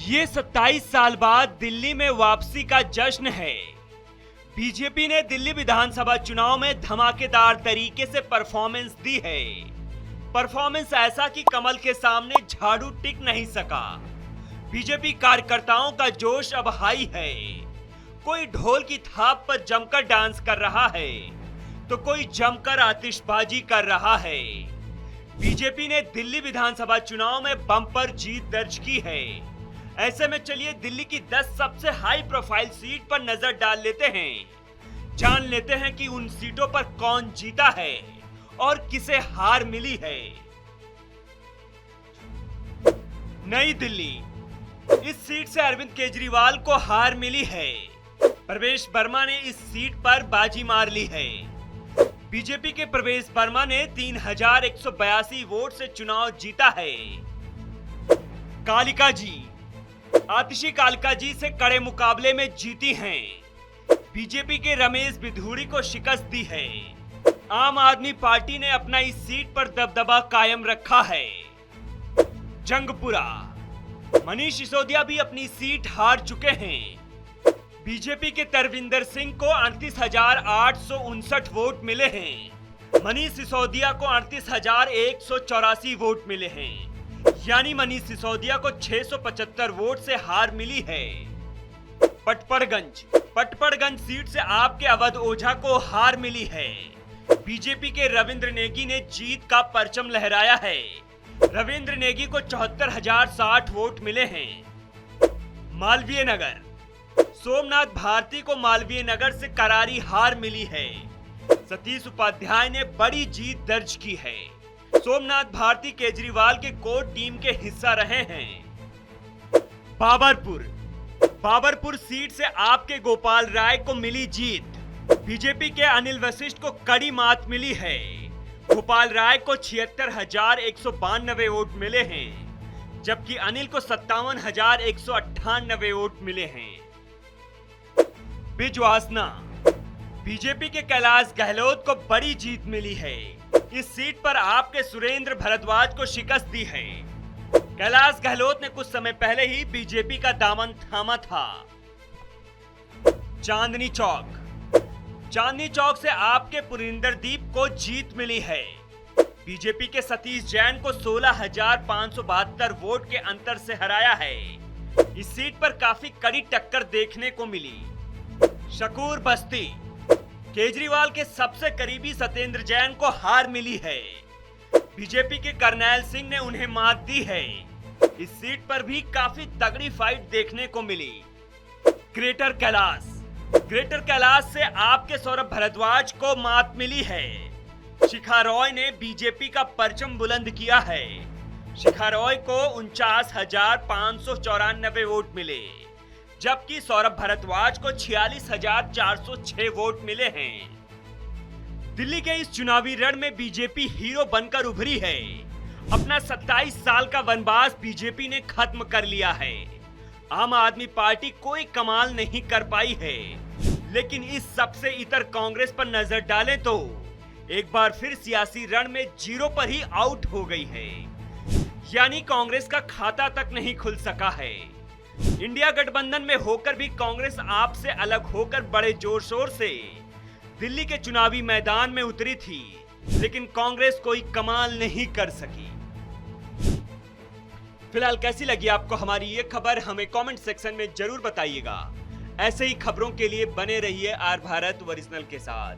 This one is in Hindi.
ये 27 साल बाद दिल्ली में वापसी का जश्न है। बीजेपी ने दिल्ली विधानसभा चुनाव में धमाकेदार तरीके से परफॉर्मेंस दी है। परफॉर्मेंस ऐसा कि कमल के सामने झाड़ू टिक नहीं सका। बीजेपी कार्यकर्ताओं का जोश अब हाई है। कोई ढोल की थाप पर जमकर डांस कर रहा है तो कोई जमकर आतिशबाजी कर रहा है। बीजेपी ने दिल्ली विधानसभा चुनाव में बम्पर जीत दर्ज की है। ऐसे में चलिए दिल्ली की 10 सबसे हाई प्रोफाइल सीट पर नजर डाल लेते हैं। जान लेते हैं कि उन सीटों पर कौन जीता है और किसे हार मिली है। नई दिल्ली, इस सीट से अरविंद केजरीवाल को हार मिली है। प्रवेश वर्मा ने इस सीट पर बाजी मार ली है। बीजेपी के प्रवेश वर्मा ने 3182 वोट से चुनाव जीता है। कालिका जी, आतिशी कालिका जी से कड़े मुकाबले में जीती हैं। बीजेपी के रमेश बिधूड़ी को शिकस्त दी है। आम आदमी पार्टी ने अपना इस सीट पर दबदबा कायम रखा है। जंगपुरा, मनीष सिसोदिया भी अपनी सीट हार चुके हैं। बीजेपी के तरविंदर सिंह को 38,859 वोट मिले हैं। मनीष सिसोदिया को 38,184 वोट मिले हैं। यानी मनीष सिसोदिया को 675 वोट से हार मिली है। पटपड़गंज सीट से आपके अवध ओझा को हार मिली है। बीजेपी के रविंद्र नेगी ने जीत का परचम लहराया है। रविंद्र नेगी को 74,060 वोट मिले हैं। मालवीय नगर, सोमनाथ भारती को मालवीय नगर से करारी हार मिली है। सतीश उपाध्याय ने बड़ी जीत दर्ज की है। सोमनाथ भारती केजरीवाल के कोर टीम के हिस्सा रहे हैं। बाबरपुर सीट से आपके गोपाल राय को मिली जीत। बीजेपी के अनिल वशिष्ठ को कड़ी मात मिली है। गोपाल राय को 76,192 वोट मिले हैं, जबकि अनिल को 57,198 वोट मिले हैं। बिजवासना, बीजेपी के कैलाश गहलोत को बड़ी जीत मिली है। इस सीट पर आपके सुरेंद्र भारद्वाज को शिकस्त दी है। कैलाश गहलोत ने कुछ समय पहले ही बीजेपी का दामन थामा था। चांदनी चौक से आपके पुरिंदरदीप को जीत मिली है। बीजेपी के सतीश जैन को 16,572 वोट के अंतर से हराया है। इस सीट पर काफी कड़ी टक्कर देखने को मिली। शकूर बस्ती, केजरीवाल के सबसे करीबी सत्येंद्र जैन को हार मिली है। बीजेपी के करनैल सिंह ने उन्हें मात दी है। इस सीट पर भी काफी तगड़ी फाइट देखने को मिली। ग्रेटर कैलाश से आपके सौरभ भारद्वाज को मात मिली है। शिखा रॉय ने बीजेपी का परचम बुलंद किया है। शिखा रॉय को 49,594 वोट मिले, जबकि सौरभ भारद्वाज को 46,406 वोट मिले हैं। दिल्ली के इस चुनावी रण में बीजेपी हीरो बनकर उभरी है। अपना 27 साल का वनवास बीजेपी ने खत्म कर लिया है। आम आदमी पार्टी कोई कमाल नहीं कर पाई है, लेकिन इस सबसे इतर कांग्रेस पर नजर डालें तो एक बार फिर सियासी रण में जीरो पर ही आउट हो गई है। यानी कांग्रेस का खाता तक नहीं खुल सका है। इंडिया गठबंधन में होकर भी कांग्रेस आपसे अलग होकर बड़े जोर शोर से दिल्ली के चुनावी मैदान में उतरी थी, लेकिन कांग्रेस कोई कमाल नहीं कर सकी। फिलहाल कैसी लगी आपको हमारी ये खबर, हमें कमेंट सेक्शन में जरूर बताइएगा। ऐसे ही खबरों के लिए बने रहिए आर भारत ओरिजिनल के साथ।